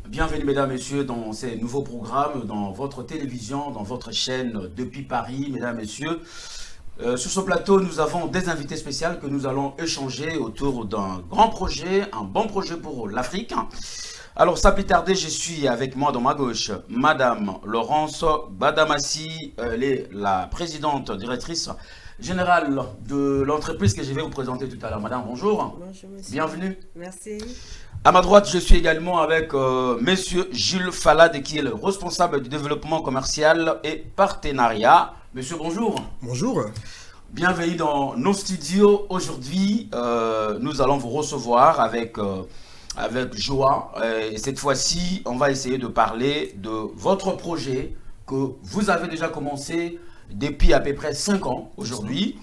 Bienvenue mesdames, messieurs dans ces nouveaux programmes, dans votre télévision, dans votre chaîne depuis Paris, mesdames, messieurs. Sur ce plateau, nous avons des invités spéciaux que nous allons échanger autour d'un grand projet, un bon projet pour l'Afrique. Alors, sans plus tarder, je suis avec moi dans ma gauche, Madame Laurence Badamassi, elle est la présidente directrice générale de l'entreprise que je vais vous présenter tout à l'heure. Madame, bonjour. Bonjour, monsieur. Bienvenue. Merci. À ma droite, je suis également avec Monsieur Jules Falade, qui est le responsable du développement commercial et partenariat. Monsieur, bonjour. Bonjour. Bienvenue dans nos studios. Aujourd'hui, nous allons vous recevoir avec joie. Et cette fois-ci, on va essayer de parler de votre projet que vous avez déjà commencé depuis à peu près 5 ans aujourd'hui.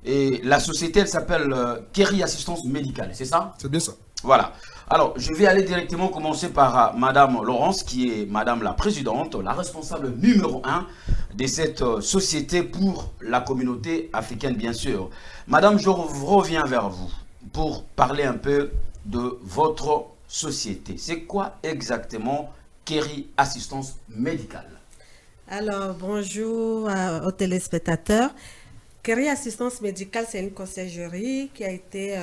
Et la société, elle s'appelle Kerry Assistance Médicale, c'est ça? C'est bien ça. Voilà. Alors, je vais aller directement commencer par Madame Laurence, qui est Madame la Présidente, la responsable numéro 1 de cette société pour la communauté africaine, bien sûr. Madame, je reviens vers vous pour parler un peu de votre société. C'est quoi exactement Kerry Assistance Médicale? Alors, bonjour aux téléspectateurs. Kerry Assistance Médicale, c'est une conciergerie qui a été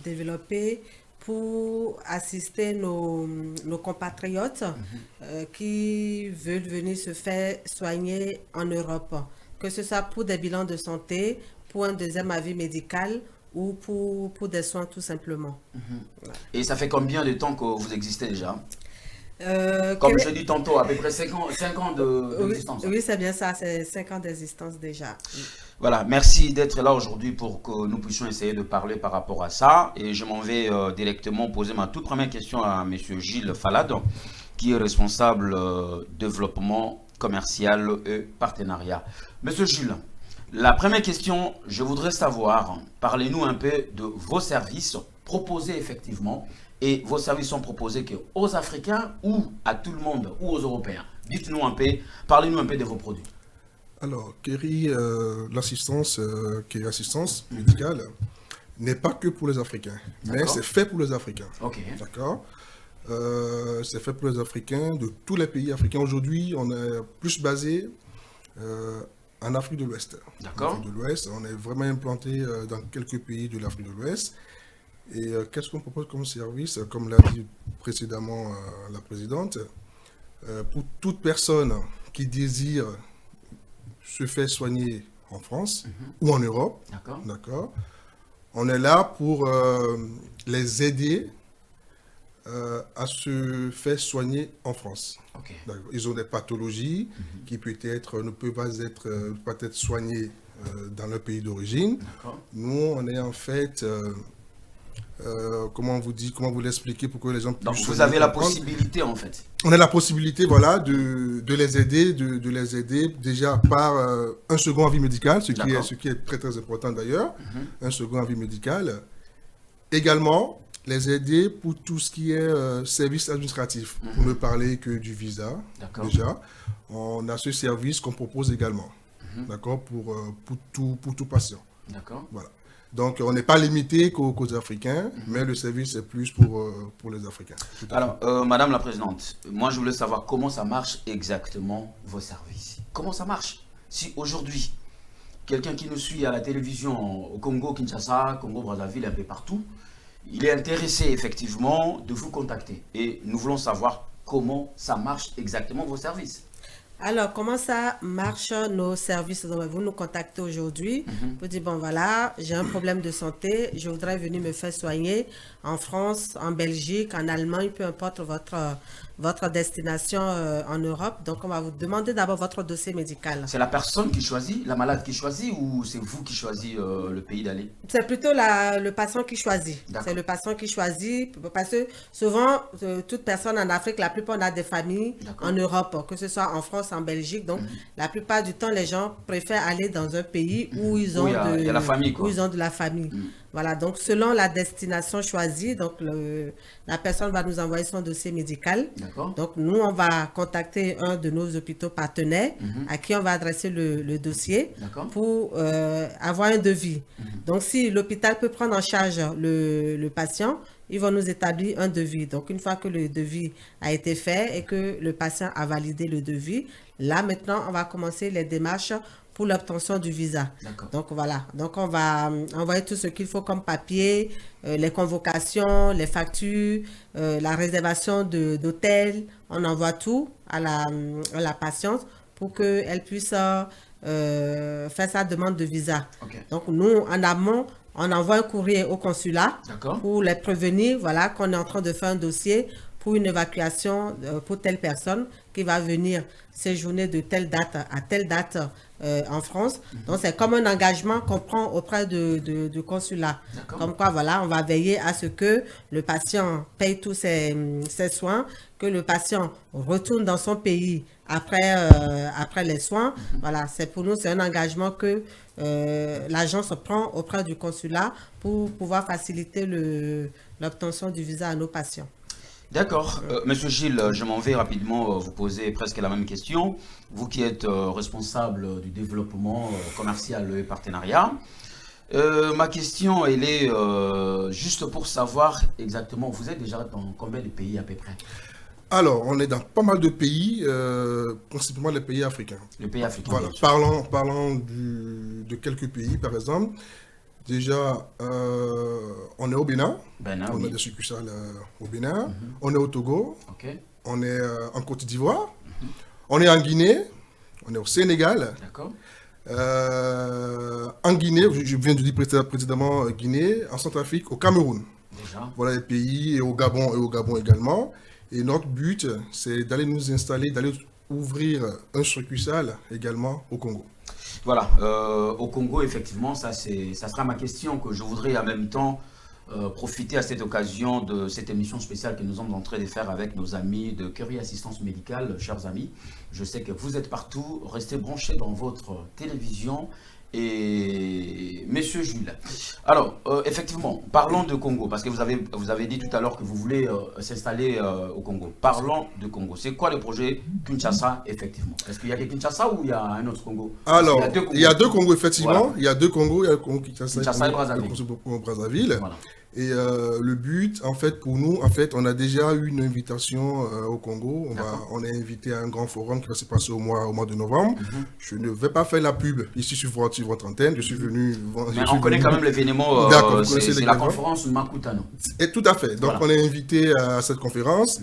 développée pour assister nos compatriotes qui veulent venir se faire soigner en Europe, que ce soit pour des bilans de santé, pour un deuxième avis médical ou pour des soins tout simplement. Voilà. Et ça fait combien de temps que vous existez déjà? Comme je dis tantôt, à peu près 5 ans d'existence. Oui, c'est bien ça, c'est 5 ans d'existence déjà. Voilà, merci d'être là aujourd'hui pour que nous puissions essayer de parler par rapport à ça. Et je m'en vais directement poser ma toute première question à M. Gilles Falade, qui est responsable développement commercial et partenariat. Monsieur Gilles, la première question, je voudrais savoir, parlez-nous un peu de vos services proposés effectivement. Et vos services sont proposés qu'aux Africains ou à tout le monde ou aux Européens. Dites-nous un peu, parlez-nous un peu de vos produits. Alors, Kerry, l'assistance médicale n'est pas que pour les Africains, mais c'est fait pour les Africains. Ok. D'accord. C'est fait pour les Africains de tous les pays africains. Aujourd'hui, on est plus basé en Afrique de l'Ouest. D'accord. En Afrique de l'Ouest, on est vraiment implanté dans quelques pays de l'Afrique de l'Ouest. Et qu'est-ce qu'on propose comme service? Comme l'a dit précédemment la présidente, pour toute personne qui désire se faire soigner en France ou en Europe, d'accord, on est là pour les aider à se faire soigner en France. Okay. Ils ont des pathologies qui ne peuvent pas être soignées dans leur pays d'origine. Nous, on est en fait... comment vous l'expliquer pour que les gens puissent... Donc vous avez la possibilité en fait. On a la possibilité, voilà, de les aider, de les aider déjà par un second avis médical, ce qui est très très important d'ailleurs, un second avis médical. Également, les aider pour tout ce qui est service administratif, pour ne parler que du visa, déjà. On a ce service qu'on propose également, d'accord, pour tout patient. D'accord. Voilà. Donc, on n'est pas limité qu'aux Africains, mais le service est plus pour les Africains. Alors, Madame la Présidente, moi je voulais savoir comment ça marche exactement vos services. Comment ça marche? Si aujourd'hui, quelqu'un qui nous suit à la télévision au Congo, Kinshasa, Congo, Brazzaville, un peu partout, il est intéressé effectivement de vous contacter. Et nous voulons savoir comment ça marche exactement vos services. Alors, comment ça marche nos services? Donc, vous nous contactez aujourd'hui, vous dites, bon voilà, j'ai un problème de santé, je voudrais venir me faire soigner en France, en Belgique, en Allemagne, peu importe votre destination en Europe. Donc, on va vous demander d'abord votre dossier médical. C'est la personne qui choisit, la malade qui choisit, ou c'est vous qui choisissez le pays d'aller? C'est plutôt le patient qui choisit. C'est le patient qui choisit, parce que souvent, toute personne en Afrique, la plupart on a des familles en Europe, que ce soit en France, en Belgique. Donc, la plupart du temps, les gens préfèrent aller dans un pays où ils ont, il y a la famille, quoi. Où ils ont de la famille. Voilà, donc selon la destination choisie, donc la personne va nous envoyer son dossier médical. D'accord. Donc nous, on va contacter un de nos hôpitaux partenaires à qui on va adresser le dossier pour avoir un devis. Donc si l'hôpital peut prendre en charge le patient, ils vont nous établir un devis. Donc une fois que le devis a été fait et que le patient a validé le devis, là maintenant, on va commencer les démarches pour l'obtention du visa. Donc voilà, donc on va envoyer tout ce qu'il faut comme papier, les convocations, les factures, la réservation d'hôtel, on envoie tout à la patiente pour qu'elle puisse faire sa demande de visa. Donc nous, en amont, on envoie un courrier au consulat pour les prévenir, voilà, qu'on est en train de faire un dossier pour une évacuation pour telle personne qui va venir séjourner de telle date à telle date en France. Donc, c'est comme un engagement qu'on prend auprès du consulat. Comme quoi, voilà, on va veiller à ce que le patient paye tous ses soins, que le patient retourne dans son pays après les soins. Voilà, c'est pour nous, c'est un engagement que l'agence prend auprès du consulat pour pouvoir faciliter l'obtention du visa à nos patients. D'accord. Monsieur Gilles, je m'en vais rapidement vous poser presque la même question. Vous qui êtes responsable du développement commercial et partenariat. Ma question, elle est juste pour savoir exactement, vous êtes déjà dans combien de pays à peu près? Alors, on est dans pas mal de pays, principalement les pays africains. Les pays africains. Voilà. Parlons de quelques pays, par exemple. Déjà, on est au Bénin. On a des succursales au Bénin. On est au Togo. On est en Côte d'Ivoire. On est en Guinée. On est au Sénégal. En Guinée, je viens de dire précédemment Guinée, en Centrafrique, au Cameroun. Voilà les pays, et au Gabon également. Et notre but, c'est d'aller nous installer, d'aller ouvrir un succursale également au Congo. Voilà, au Congo, effectivement, ça sera ma question que je voudrais en même temps profiter à cette occasion de cette émission spéciale que nous sommes en train de faire avec nos amis de Curie Assistance Médicale, chers amis. Je sais que vous êtes partout, restez branchés dans votre télévision. Et Monsieur Jules, alors effectivement, parlons de Congo, parce que vous avez dit tout à l'heure que vous voulez s'installer au Congo. Parlons de Congo. C'est quoi le projet Kinshasa, effectivement? Est-ce qu'il y a que Kinshasa ou il y a un autre Congo? Alors, il y a deux Congos, effectivement. Voilà. Il y a deux Congos, il y a le Congo Kinshasa et Brazzaville. Voilà. Et le but, en fait, pour nous, en fait, on a déjà eu une invitation au Congo. On est invité à un grand forum qui va se passer au mois de novembre. Je ne vais pas faire la pub ici sur votre antenne. Je suis venu... Mais on connaît quand même l'événement, c'est la conférence Makutano. Et tout à fait. Donc, on est invité à cette conférence.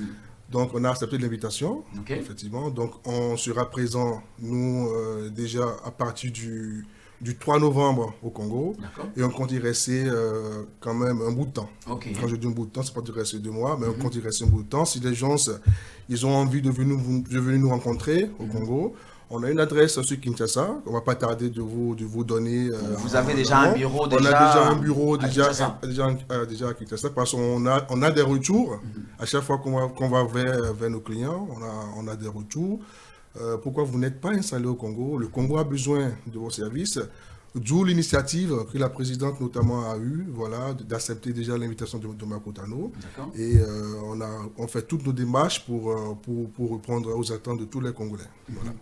Donc, on a accepté l'invitation, effectivement. Donc, on sera présent, nous, déjà à partir du 3 novembre au Congo, et on compte y rester quand même un bout de temps. Quand je dis un bout de temps, c'est pas de rester 2 mois, mais on compte y rester un bout de temps. Si les gens ils ont envie de venir nous rencontrer au Congo, on a une adresse sur Kinshasa, on ne va pas tarder de vous donner. Vous avez déjà un bureau déjà? On a déjà un bureau déjà à Kinshasa, parce qu'on a des retours. À chaque fois qu'on va vers nos clients, on a des retours. Pourquoi vous n'êtes pas installé au Congo? Le Congo a besoin de vos services, d'où l'initiative que la présidente notamment a eue, voilà, d'accepter déjà l'invitation de Makutano. Et on fait toutes nos démarches pour répondre aux attentes de tous les Congolais. Voilà.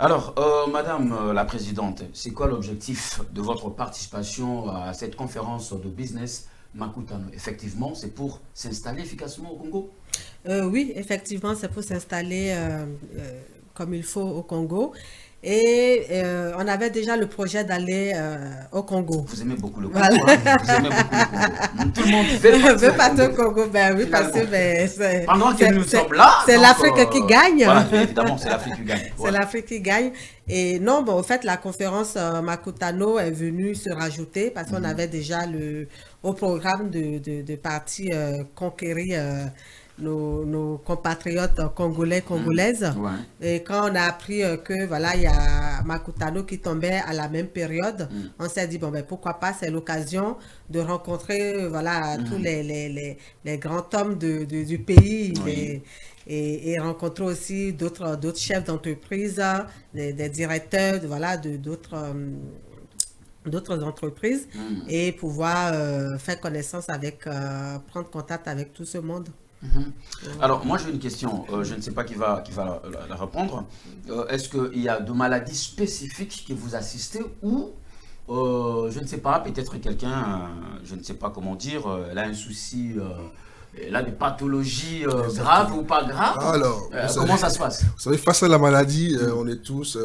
Alors, Madame la Présidente, c'est quoi l'objectif de votre participation à cette conférence de business Makutano? Effectivement, c'est pour s'installer efficacement au Congo? Oui, effectivement, c'est pour s'installer comme il faut au Congo. Et on avait déjà le projet d'aller au Congo. Vous aimez beaucoup le Congo, hein? Vous aimez beaucoup le Congo. Tout le monde veut partir au Congo. Ben oui, parce que pendant que nous sommes là, c'est l'Afrique qui gagne. Voilà, évidemment, c'est l'Afrique qui gagne. C'est l'Afrique qui gagne. Et non, bon, en fait, la conférence Makutano est venue se rajouter parce qu'on avait déjà au programme de partie conquérir nos compatriotes congolais, congolaises. Et quand on a appris que voilà, il y a Makutano qui tombait à la même période, on s'est dit bon ben pourquoi pas, c'est l'occasion de rencontrer voilà tous les grands hommes du pays et rencontrer aussi d'autres chefs d'entreprise, des directeurs, voilà, d'autres d'autres entreprises et pouvoir faire connaissance avec, prendre contact avec tout ce monde. Alors, moi j'ai une question, je ne sais pas qui va la répondre. Est-ce qu'il y a de maladies spécifiques que vous assistez ou, je ne sais pas, peut-être quelqu'un, je ne sais pas comment dire, elle a un souci, elle a des pathologies graves ou pas graves? Alors, comment ça se passe? vous savez, face à la maladie, on est tous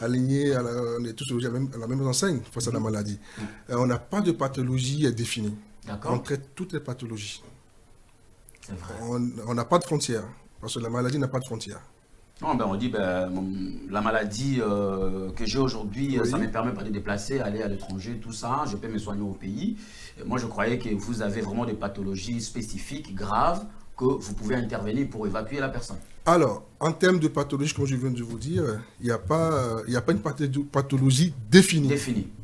alignés, on est tous à la même enseigne face à la maladie. On n'a pas de pathologie définie. On traite toutes les pathologies. On n'a pas de frontières, parce que la maladie n'a pas de frontières. Non, ben on dit, la maladie que j'ai aujourd'hui, ça ne me permet pas de déplacer, aller à l'étranger, tout ça, je peux me soigner au pays. Moi, je croyais que vous avez vraiment des pathologies spécifiques, graves, que vous pouvez intervenir pour évacuer la personne. Alors, en termes de pathologie, comme je viens de vous dire, il n'y a pas une pathologie définie.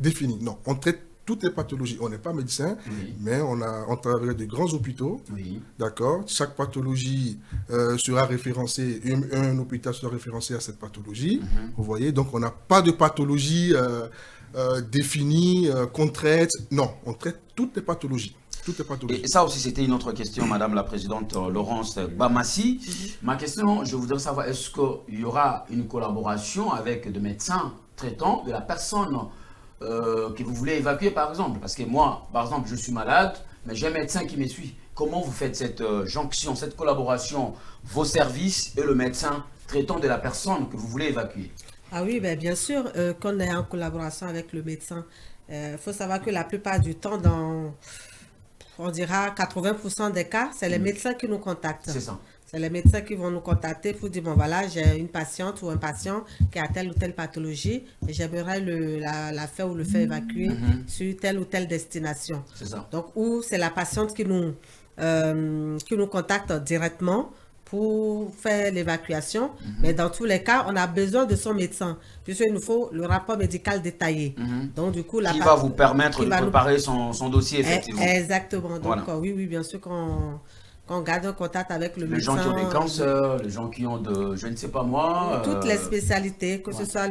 Définie, non. On traite toutes les pathologies. On n'est pas médecin, mais on travaille avec de grands hôpitaux. D'accord. Chaque pathologie sera référencée, un hôpital sera référencé à cette pathologie. Vous voyez, donc on n'a pas de pathologie définie, qu'on traite. Non, on traite toutes les pathologies. Et ça aussi, c'était une autre question, Madame la Présidente Laurence Bamassi. Ma question, je voudrais savoir, est-ce qu'il y aura une collaboration avec des médecins traitants de la personne que vous voulez évacuer, par exemple? Parce que moi, par exemple, je suis malade, mais j'ai un médecin qui me suit. Comment vous faites cette jonction, cette collaboration, vos services et le médecin traitant de la personne que vous voulez évacuer? Ah oui, bien sûr, qu'on est en collaboration avec le médecin. Il faut savoir que la plupart du temps, on dira 80% des cas, c'est les médecins qui nous contactent. C'est ça. C'est les médecins qui vont nous contacter pour dire, bon voilà, j'ai une patiente ou un patient qui a telle ou telle pathologie et j'aimerais la faire ou le faire évacuer sur telle ou telle destination. C'est ça. Donc, ou c'est la patiente qui nous contacte directement pour faire l'évacuation. Mais dans tous les cas, on a besoin de son médecin, puisqu'il nous faut le rapport médical détaillé. Donc, du coup, qui va vous permettre de préparer son dossier, effectivement. Exactement. Donc, oui, bien sûr qu'on garde un contact avec le médecin. Les gens qui ont des cancers, les gens qui ont je ne sais pas moi. Toutes les spécialités, que ce soit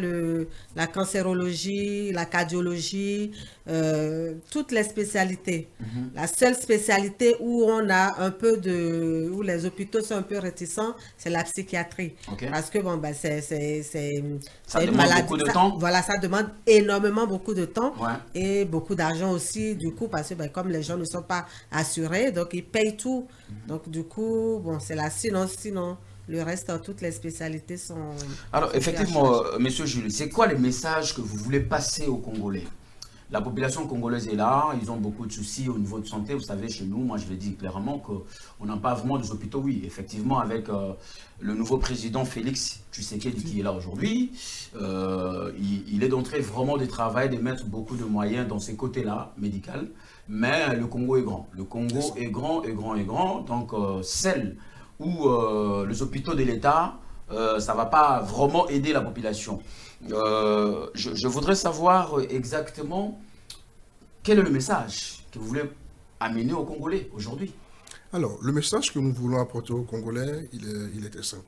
la cancérologie, la cardiologie, toutes les spécialités. La seule spécialité où on a un peu où les hôpitaux sont un peu réticents, c'est la psychiatrie. Parce que ça demande beaucoup de temps. Voilà, ça demande énormément beaucoup de temps et beaucoup d'argent aussi, du coup, parce que comme les gens ne sont pas assurés, donc ils payent tout. Donc, du coup, c'est là. Sinon, le reste, toutes les spécialités sont... Alors, effectivement, Monsieur Jules, c'est quoi les messages que vous voulez passer aux Congolais? La population congolaise est là, ils ont beaucoup de soucis au niveau de santé. Vous savez, chez nous, moi je le dis clairement qu'on n'a pas vraiment des hôpitaux. Oui, effectivement, avec le nouveau président Félix Tshisekedi qui est là aujourd'hui, il est d'entrée vraiment de travail, de mettre beaucoup de moyens dans ces côtés-là, médical. Mais le Congo est grand. Le Congo est grand. Donc, celle où les hôpitaux de l'État, ça ne va pas vraiment aider la population. Je voudrais savoir exactement quel est le message que vous voulez amener aux Congolais aujourd'hui. Alors, le message que nous voulons apporter aux Congolais, il était simple.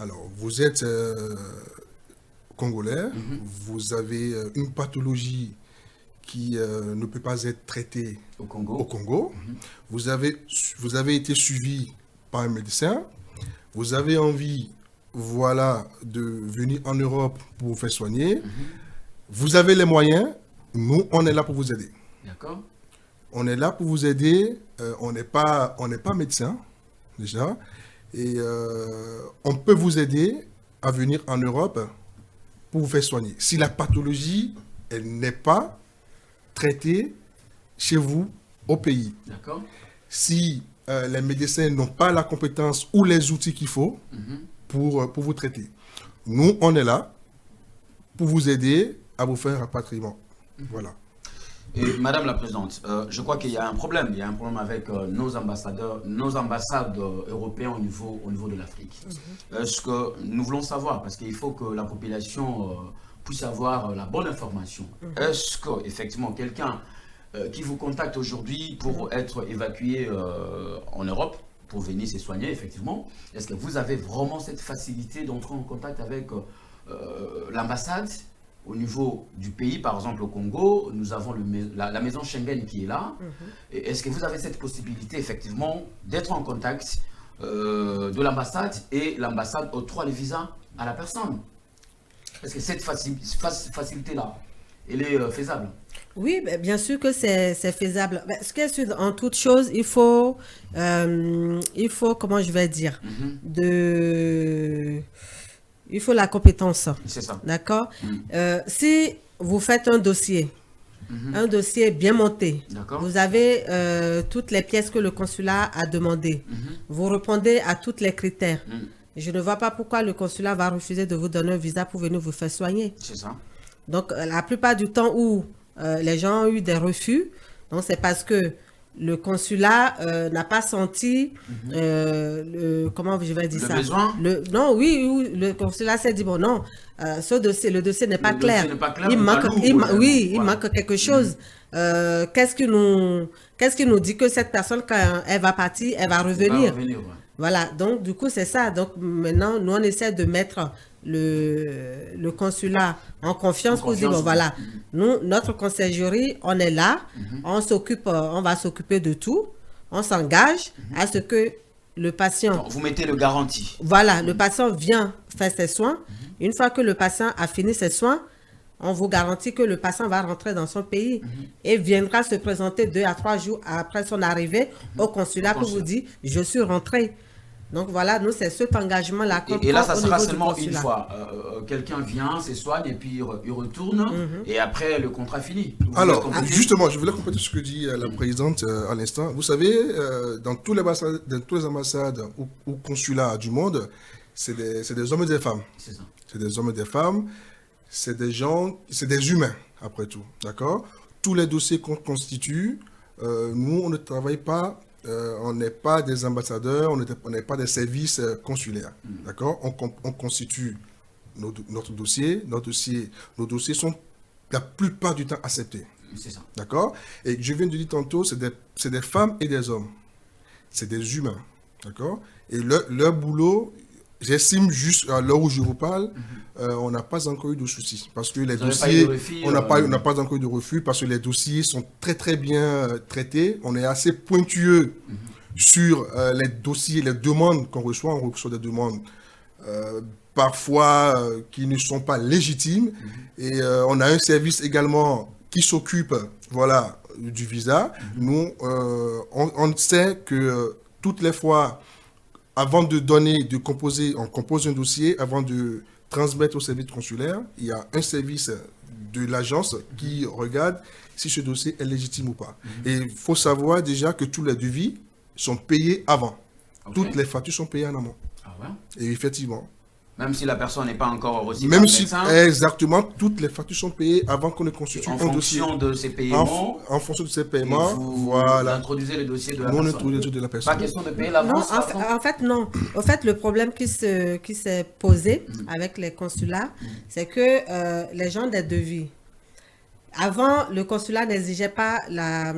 Alors, vous êtes Congolais, vous avez une pathologie qui ne peut pas être traitée au Congo. Vous avez été suivi par un médecin. Vous avez envie, de venir en Europe pour vous faire soigner. Vous avez les moyens. Nous, on est là pour vous aider. D'accord. On est là pour vous aider. On n'est pas médecin, déjà. Et on peut vous aider à venir en Europe pour vous faire soigner. Si la pathologie, elle n'est pas traitée chez vous, au pays. D'accord. Si les médecins n'ont pas la compétence ou les outils qu'il faut pour vous traiter. Nous, on est là pour vous aider à vous faire un rapatriement. Voilà. Et Madame la Présidente, je crois qu'il y a un problème. Il y a un problème avec nos ambassades européennes au niveau de l'Afrique. Ce que nous voulons savoir, parce qu'il faut que la population puisse avoir la bonne information. Est-ce qu'effectivement, quelqu'un qui vous contacte aujourd'hui pour être évacué en Europe, pour venir se soigner, effectivement, est-ce que vous avez vraiment cette facilité d'entrer en contact avec l'ambassade au niveau du pays, par exemple au Congo, nous avons la maison Schengen qui est là. Est-ce que vous avez cette possibilité, effectivement, d'être en contact de l'ambassade et l'ambassade octroie les visas à la personne? Est-ce que cette facilité-là, elle est faisable? Oui, bien sûr que c'est faisable. Ce qui est sûr, en toute chose, il faut, comment je vais dire, il faut la compétence. C'est ça. D'accord? Si vous faites un dossier bien monté, vous avez toutes les pièces que le consulat a demandées, vous répondez à tous les critères. Je ne vois pas pourquoi le consulat va refuser de vous donner un visa pour venir vous faire soigner. C'est ça. Donc, la plupart du temps où les gens ont eu des refus, donc c'est parce que le consulat n'a pas senti comment je vais dire le ça besoin? Non, oui, le consulat s'est dit bon non, le dossier n'est pas clair. Il manque, il manque quelque chose. Qu'est-ce qui nous dit que cette personne, quand elle va partir, elle va revenir? Voilà, donc du coup c'est ça. Donc maintenant nous on essaie de mettre le consulat en confiance pour dire bon voilà, nous notre conciergerie on est là, on va s'occuper de tout, on s'engage à ce que le patient. Donc, vous mettez le garantie. Voilà, le patient vient faire ses soins. Une fois que le patient a fini ses soins, on vous garantit que le patient va rentrer dans son pays et viendra se présenter 2 à 3 jours après son arrivée au consulat pour vous dire je suis rentré. Donc voilà, nous, c'est cet engagement-là qu'on prend. Et là, ça sera seulement une fois. Quelqu'un vient, se soigne et puis il retourne. Et après, le contrat fini. Alors, justement, je voulais compléter ce que dit la présidente à l'instant. Vous savez, dans tous les ambassades ou consulats du monde, c'est des hommes et des femmes. C'est ça. C'est des hommes et des femmes. C'est des gens, c'est des humains, après tout. D'accord? Tous les dossiers qu'on constitue, nous, on ne travaille pas. On n'est pas des ambassadeurs, on n'est pas des services consulaires. D'accord? On constitue notre dossier. Nos dossiers sont la plupart du temps acceptés. C'est ça. D'accord? Et je viens de dire tantôt, c'est des femmes et des hommes. C'est des humains. D'accord? Et leur boulot, j'estime juste à l'heure où je vous parle, on n'a pas encore eu de soucis. Parce que les dossiers, on n'a pas encore eu de refus parce que les dossiers sont très très bien traités. On est assez pointueux sur les dossiers, les demandes qu'on reçoit. On reçoit des demandes parfois qui ne sont pas légitimes. Et on a un service également qui s'occupe du visa. Nous, on sait que toutes les fois, avant de composer, on compose un dossier, avant de transmettre au service consulaire, il y a un service de l'agence qui regarde si ce dossier est légitime ou pas. Et il faut savoir déjà que tous les devis sont payés avant. Toutes les factures sont payées en amont. Ah ouais? Et effectivement. Même si la personne n'est pas encore reçue par le médecin. Exactement, toutes les factures sont payées avant qu'on ne constitue un dossier. En fonction de ces paiements. En fonction de ces paiements, vous introduisez le dossier de la personne. On introduit le dossier de la personne. Pas question de payer l'avance. En fait, non. En fait, le problème qui s'est posé avec les consulats, c'est que les gens des devis, avant, le consulat n'exigeait pas la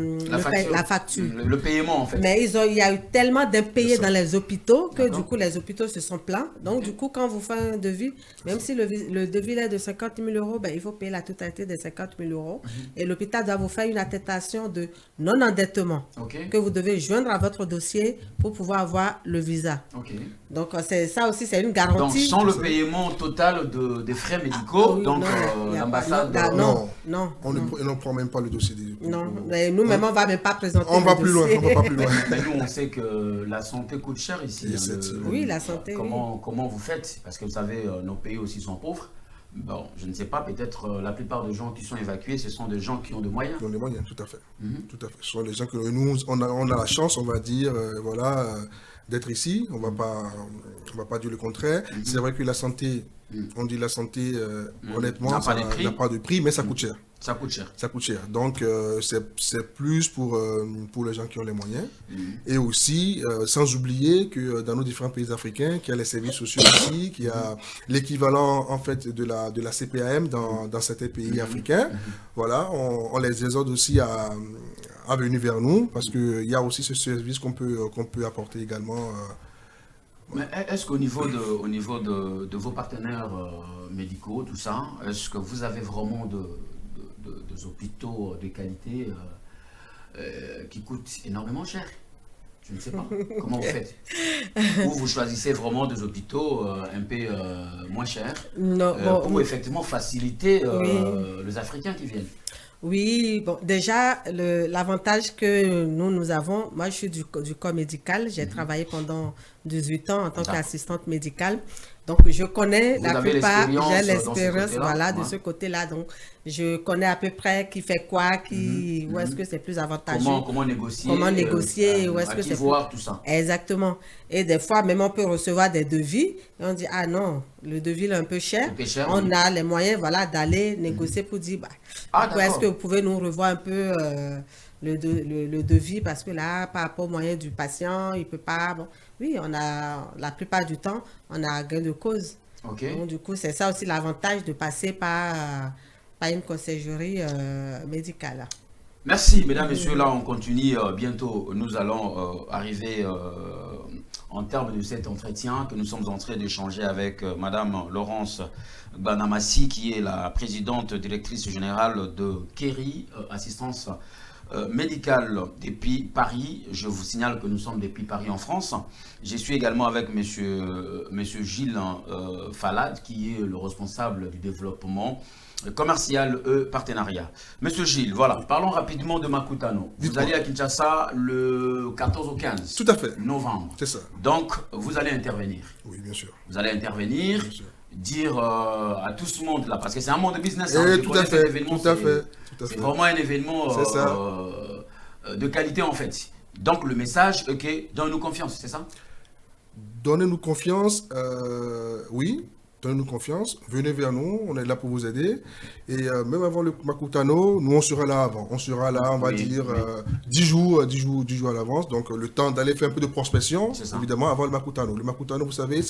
facture. Le paiement, en fait. Mais il y a eu tellement d'impayés dans les hôpitaux que du coup, les hôpitaux se sont plaints. Donc, du coup, quand vous faites un devis, même si le devis est de 50 000 euros, il faut payer la totalité des 50 000 euros. Et l'hôpital doit vous faire une attestation de non-endettement que vous devez joindre à votre dossier pour pouvoir avoir le visa. Donc, ça aussi, c'est une garantie. Donc, sans le paiement total des frais médicaux, l'ambassade... Non. On ne prend même pas le dossier. Non, mais nous-mêmes, on ne va même pas présenter on va plus loin. Mais nous, on sait que la santé coûte cher ici. Oui, la santé, comment vous faites? Parce que vous savez, nos pays aussi sont pauvres. Bon, je ne sais pas, peut-être la plupart des gens qui sont évacués, ce sont des gens qui ont des moyens. Qui ont des moyens, tout à fait. Tout à fait. Ce sont des gens que nous, on a la chance, on va dire, d'être ici. On va pas dire le contraire. C'est vrai que la santé, on dit la santé, honnêtement, ça n'a pas de prix, mais ça coûte cher. Ça coûte cher. Ça coûte cher. Donc, c'est plus pour les gens qui ont les moyens. Et aussi, sans oublier que dans nos différents pays africains, qu'il y a les services sociaux ici, qu'il y a l'équivalent, en fait, de la CPAM dans certains pays africains. Voilà, on les exhorte aussi à venir vers nous, parce qu'il y a aussi ce service qu'on peut apporter également Mais est-ce qu'au niveau de vos partenaires médicaux, tout ça, est-ce que vous avez vraiment des hôpitaux de qualité qui coûtent énormément cher? Je ne sais pas. Comment vous faites? Ou vous choisissez vraiment des hôpitaux un peu moins chers Non, pour effectivement faciliter les Africains qui viennent? Oui, bon, déjà, l'avantage que nous avons, moi je suis du corps médical, j'ai travaillé pendant 18 ans en tant qu'assistante médicale, donc je connais la plupart, j'ai l'expérience voilà, de ce côté-là, donc je connais à peu près qui fait quoi, où est-ce que c'est plus avantageux. Comment négocier, où est-ce que c'est voir tout ça. Exactement. Et des fois, même on peut recevoir des devis, et on dit, ah non, le devis est un peu cher, on a les moyens voilà, d'aller négocier pour dire, est-ce que vous pouvez nous revoir un peu le devis, parce que là, par rapport aux moyens du patient, il ne peut pas... Bon, oui, on a, la plupart du temps, on a gain de cause. Donc, du coup, c'est ça aussi l'avantage de passer par une conciergerie médicale. Merci, mesdames, messieurs. Là, on continue. Bientôt, nous allons arriver en termes de cet entretien que nous sommes en train d'échanger avec Madame Laurence Banamassi, qui est la présidente directrice générale de Kerry Assistance médicale depuis Paris. Je vous signale que nous sommes depuis Paris en France. Je suis également avec monsieur Gilles Falade, qui est le responsable du développement commercial partenariat. Monsieur Gilles, voilà, parlons rapidement de Makutano. Vous allez à Kinshasa le 14 au 15 Tout à fait. Novembre. C'est ça. Donc, vous allez intervenir. Oui, bien sûr. Vous allez intervenir, bien sûr. Dire à tout ce monde là, parce que c'est un monde de business. Tout à fait. C'est vraiment un événement de qualité en fait. Donc, le message, ok, donne-nous confiance, c'est ça? Donnez-nous confiance, oui. Donnez-nous confiance, venez vers nous, on est là pour vous aider. Et même avant le Makutano, nous on sera là avant. On sera là, on va dire, 10 jours à l'avance. Donc le temps d'aller faire un peu de prospection, évidemment, avant le Makutano. Le Makutano, vous savez,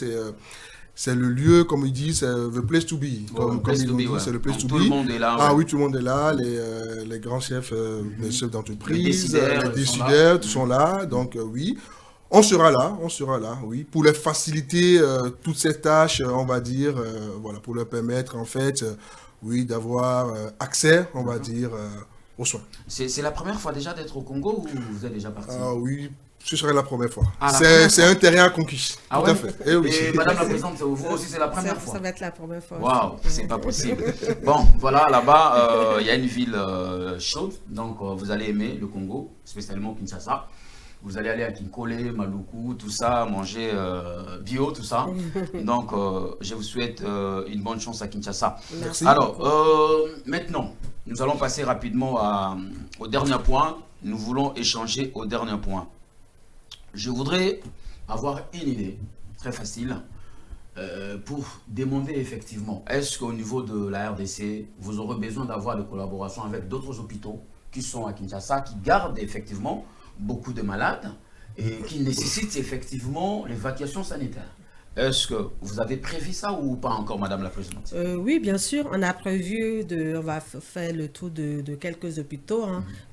c'est le lieu, comme ils disent, c'est the place to be. Comme ils l'ont dit, c'est le place to be. Tout le monde est là. Oui, tout le monde est là. Les grands chefs, les chefs d'entreprise, les décideurs, tous sont là. Donc oui. On sera là, oui, pour leur faciliter toutes ces tâches, on va dire, voilà, pour leur permettre, en fait, oui, d'avoir accès, on va dire, aux soins. C'est la première fois déjà d'être au Congo ou vous êtes déjà parti? Oui, ce serait la première fois. C'est un terrain conquis, tout à fait. Et Madame la Présidente, vous aussi, c'est la première fois? Ça va être la première fois. Waouh, c'est pas possible. Bon, voilà, là-bas, il y a une ville chaude, donc vous allez aimer le Congo, spécialement Kinshasa. Vous allez aller à Kinkole, Maluku, tout ça, manger bio, tout ça. Donc, je vous souhaite une bonne chance à Kinshasa. Merci. Alors, maintenant, nous allons passer rapidement au dernier point. Nous voulons échanger au dernier point. Je voudrais avoir une idée très facile pour demander effectivement, est-ce qu'au niveau de la RDC, vous aurez besoin d'avoir des collaborations avec d'autres hôpitaux qui sont à Kinshasa, qui gardent effectivement beaucoup de malades et qui nécessitent effectivement l'évacuation sanitaire. Est-ce que vous avez prévu ça ou pas encore, Madame la Présidente? Oui, bien sûr, on a prévu, on va faire le tour de quelques hôpitaux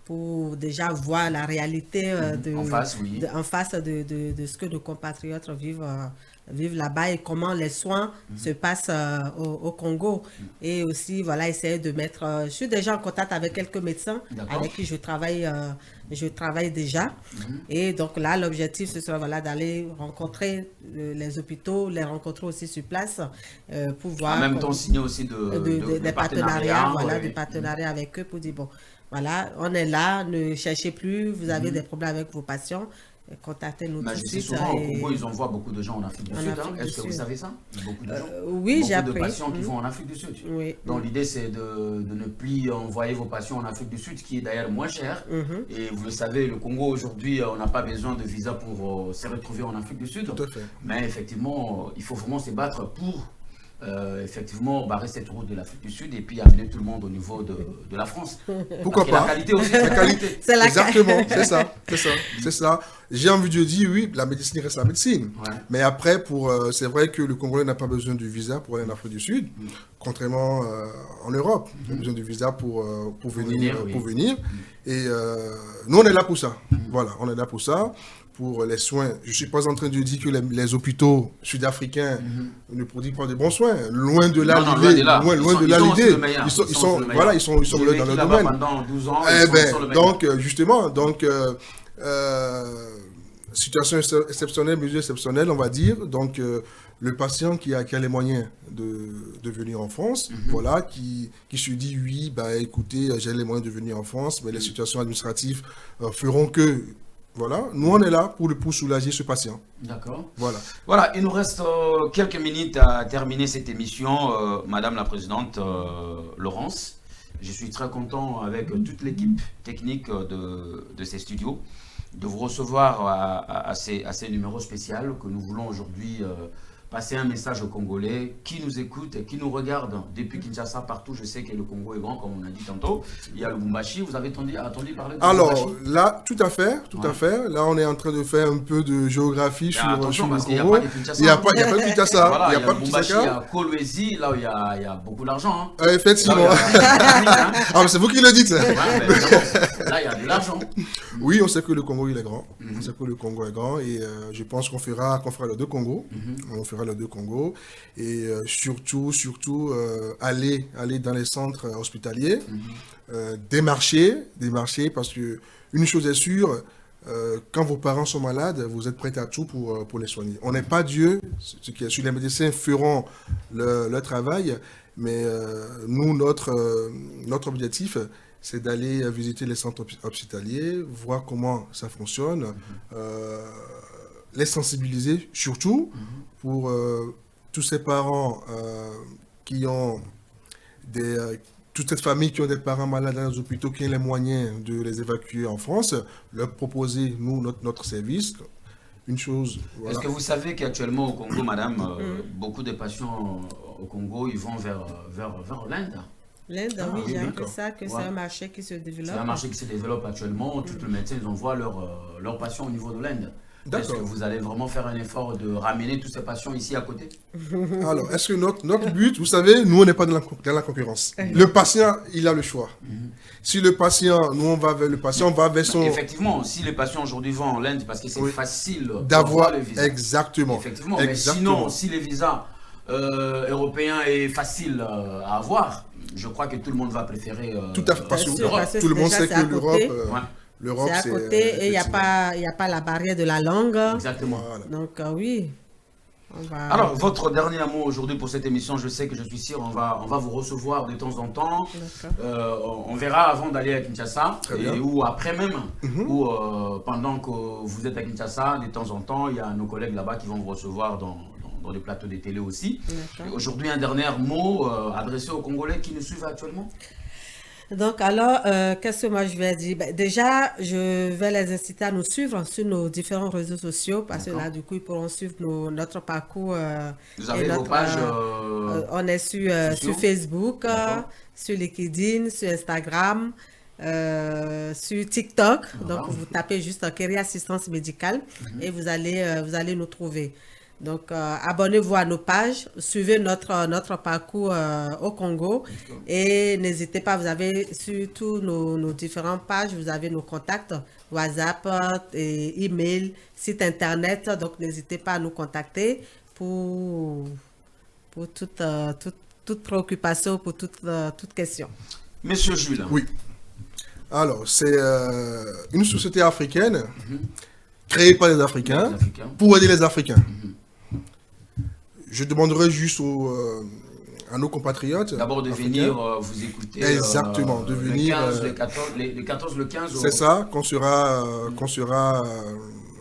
pour déjà voir la réalité en face de ce que nos compatriotes vivent là-bas et comment les soins se passent au Congo. Et aussi, voilà, essayer de mettre... je suis déjà en contact avec quelques médecins avec qui je travaille déjà. Et donc là, l'objectif, ce sera voilà, d'aller rencontrer les hôpitaux, les rencontrer aussi sur place pour voir... En même temps, signer aussi des partenariats. Voilà, des partenariats avec eux pour dire, bon, voilà, on est là, ne cherchez plus, vous avez des problèmes avec vos patients. Contactez-nous tout de suite. Souvent, au Congo, ils envoient beaucoup de gens en Afrique du Sud. Est-ce que vous savez ça? Beaucoup de gens. Oui, j'ai appris. Beaucoup de patients qui vont en Afrique du Sud. Oui. Donc, l'idée, c'est de ne plus envoyer vos patients en Afrique du Sud, qui est d'ailleurs moins cher. Et vous le savez, le Congo, aujourd'hui, on n'a pas besoin de visa pour se retrouver en Afrique du Sud. Tout à fait. Mais effectivement, il faut vraiment se battre pour effectivement barrer cette route de l'Afrique du Sud et puis amener tout le monde au niveau de la France. Pourquoi pas? La qualité aussi. La qualité. Exactement, c'est ça. J'ai envie de dire, oui, la médecine reste la médecine. Ouais. Mais après, c'est vrai que le Congolais n'a pas besoin de visa pour aller en Afrique du Sud, contrairement en Europe. Il a besoin de visa pour venir. Et nous, on est là pour ça. Voilà, on est là pour ça, pour les soins. Je ne suis pas en train de dire que les hôpitaux sud-africains ne prodiguent pas de bons soins. Loin de là l'idée. Loin de là l'idée. Ils sont dans le domaine. Pendant 12 ans, donc, justement, situation exceptionnelle, mesure exceptionnelle, on va dire. Donc, le patient qui a les moyens de venir en France, voilà, qui se dit, oui, bah, écoutez, j'ai les moyens de venir en France, mais les situations administratives feront que, voilà, nous on est là pour soulager ce patient. D'accord. Voilà, il nous reste quelques minutes à terminer cette émission, Madame la Présidente Laurence. Je suis très content avec toute l'équipe technique de ces studios de vous recevoir à ces numéros spéciaux que nous voulons aujourd'hui passer un message aux Congolais qui nous écoutent et qui nous regardent depuis Kinshasa, partout. Je sais que le Congo est grand, comme on a dit tantôt. Il y a le Lubumbashi. Vous avez entendu parler de Alors, Lubumbashi? là, tout à fait. Là, on est en train de faire un peu de géographie sur le Congo. Il n'y a pas de Kinshasa. Voilà, il y a le Lubumbashi, il y a Kolwezi, là où il y a beaucoup d'argent. Hein. Effectivement. Ah, mais c'est vous qui le dites. Là, il y a de l'argent. Oui, on sait que le Congo, il est grand. On sait que le Congo est grand et je pense qu'on fera les deux Congos. On fera les deux Congos et surtout aller dans les centres hospitaliers, démarcher parce que une chose est sûre, quand vos parents sont malades, vous êtes prêts à tout pour les soigner. On n'est pas Dieu, les médecins feront leur travail, mais nous, notre objectif, c'est d'aller visiter les centres hospitaliers, voir comment ça fonctionne, les sensibiliser surtout pour tous ces parents qui ont toute cette famille qui ont des parents malades dans les hôpitaux, qui ont les moyens de les évacuer en France, leur proposer, nous, notre service. Une chose. Voilà. Est-ce que vous savez qu'actuellement au Congo, madame, beaucoup de patients au Congo, ils vont vers l'Inde? L'Inde, oui, j'ai appris ça, que c'est un marché qui se développe. C'est un marché qui se développe actuellement. Tous les médecins, ils envoient leurs patients au niveau de l'Inde. Est-ce que vous allez vraiment faire un effort de ramener tous ces patients ici à côté? Alors, est-ce que notre but, vous savez, nous, on n'est pas dans la concurrence. Le patient, il a le choix. Si le patient, nous, on va vers le patient, on va vers son... Effectivement, si les patients aujourd'hui vont en Inde, parce que c'est facile d'avoir le visa. Exactement. Effectivement, mais sinon, si les visas européens est facile à avoir, je crois que tout le monde va préférer tout à fait, parce que tout le monde sait que l'Europe, c'est à côté et il n'y a pas la barrière de la langue. Exactement. Voilà. Donc oui. Alors, votre dernier mot aujourd'hui pour cette émission, je sais que je suis sûr, on va vous recevoir de temps en temps. On verra avant d'aller à Kinshasa, ou après même, ou pendant que vous êtes à Kinshasa, de temps en temps, il y a nos collègues là-bas qui vont vous recevoir dans les plateaux de télé aussi. Aujourd'hui, un dernier mot adressé aux Congolais qui nous suivent actuellement. Donc alors, qu'est-ce que moi je vais dire? Déjà, je vais les inciter à nous suivre sur nos différents réseaux sociaux parce que là, du coup, ils pourront suivre notre parcours. Vous avez vos pages on est sur Facebook, sur LinkedIn, sur Instagram, sur TikTok. Donc, vous tapez juste Keria Assistance Médicale et vous allez nous trouver. Donc, abonnez-vous à nos pages, suivez notre parcours au Congo et n'hésitez pas, vous avez sur tous nos différentes pages, vous avez nos contacts, WhatsApp, et email, site internet, donc n'hésitez pas à nous contacter pour toute préoccupation, pour toute question. Monsieur Jules. Oui. Alors, c'est une société africaine créée par les Africains pour aider les Africains. Je demanderai juste à nos compatriotes. D'abord de venir vous écouter. Exactement, de venir. Le 14, le 15. C'est ça, qu'on sera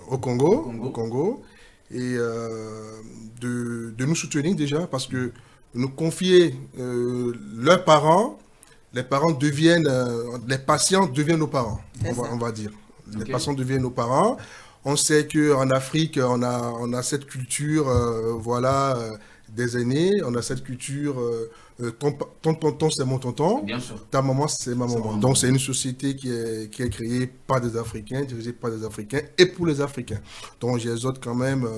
au Congo. Et de nous soutenir déjà, parce que nous confier leurs parents, les patients deviennent nos parents, on va dire. Les patients deviennent nos parents. On sait qu'en Afrique, on a cette culture, des aînés. On a cette culture, ton tonton, c'est mon tonton. Bien sûr. Ta maman, c'est ma maman. Donc, c'est une société qui est créée par des Africains, dirigée par des Africains et pour les Africains. Donc, j'exhorte quand même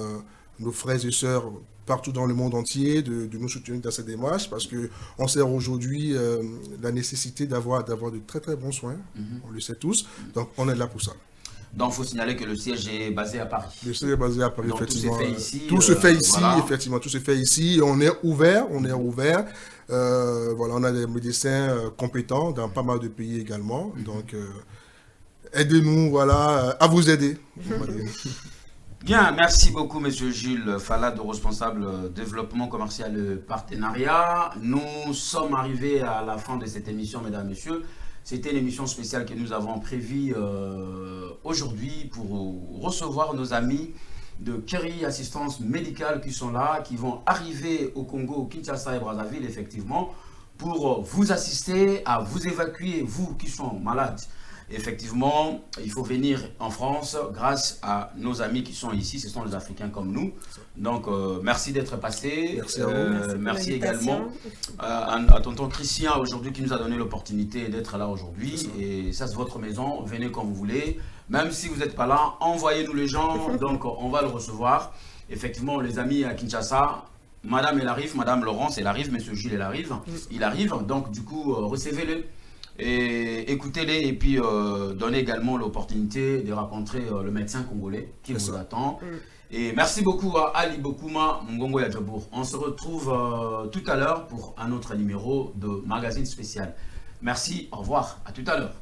nos frères et sœurs partout dans le monde entier de nous soutenir dans cette démarche parce qu'on sait aujourd'hui la nécessité d'avoir de très très bons soins. On le sait tous. Donc, on est là pour ça. Donc, il faut signaler que le siège est basé à Paris. Le siège est basé à Paris, donc, effectivement. Tout se fait ici. Tout se fait ici, voilà. effectivement. Tout se fait ici. On est ouvert. Voilà, on a des médecins compétents dans pas mal de pays également. Donc, aidez-nous, voilà, à vous aider. Bien, merci beaucoup, Monsieur Gilles Falade, responsable développement commercial et partenariat. Nous sommes arrivés à la fin de cette émission, mesdames et messieurs. C'était une émission spéciale que nous avons prévue aujourd'hui pour recevoir nos amis de Keri Assistance Médicale qui sont là, qui vont arriver au Congo, Kinshasa et Brazzaville, effectivement, pour vous assister à vous évacuer, vous qui sont malades. Effectivement, il faut venir en France grâce à nos amis qui sont ici, ce sont les Africains comme nous. Donc, merci d'être passé. Merci à vous. Merci également à tonton Christian aujourd'hui qui nous a donné l'opportunité d'être là aujourd'hui. Et ça, c'est votre maison. Venez quand vous voulez. Même si vous n'êtes pas là, envoyez-nous les gens. Donc, on va le recevoir. Effectivement, les amis à Kinshasa, madame, elle arrive. Madame Laurence, elle arrive. Monsieur Gilles, elle arrive. Il arrive. Donc, du coup, recevez-le. Et écoutez-les et puis donnez également l'opportunité de rencontrer le médecin congolais qui vous attend. Et merci beaucoup à Ali Bokuma Mungongo Yadjabour. On se retrouve tout à l'heure pour un autre numéro de magazine spécial. Merci, au revoir, à tout à l'heure.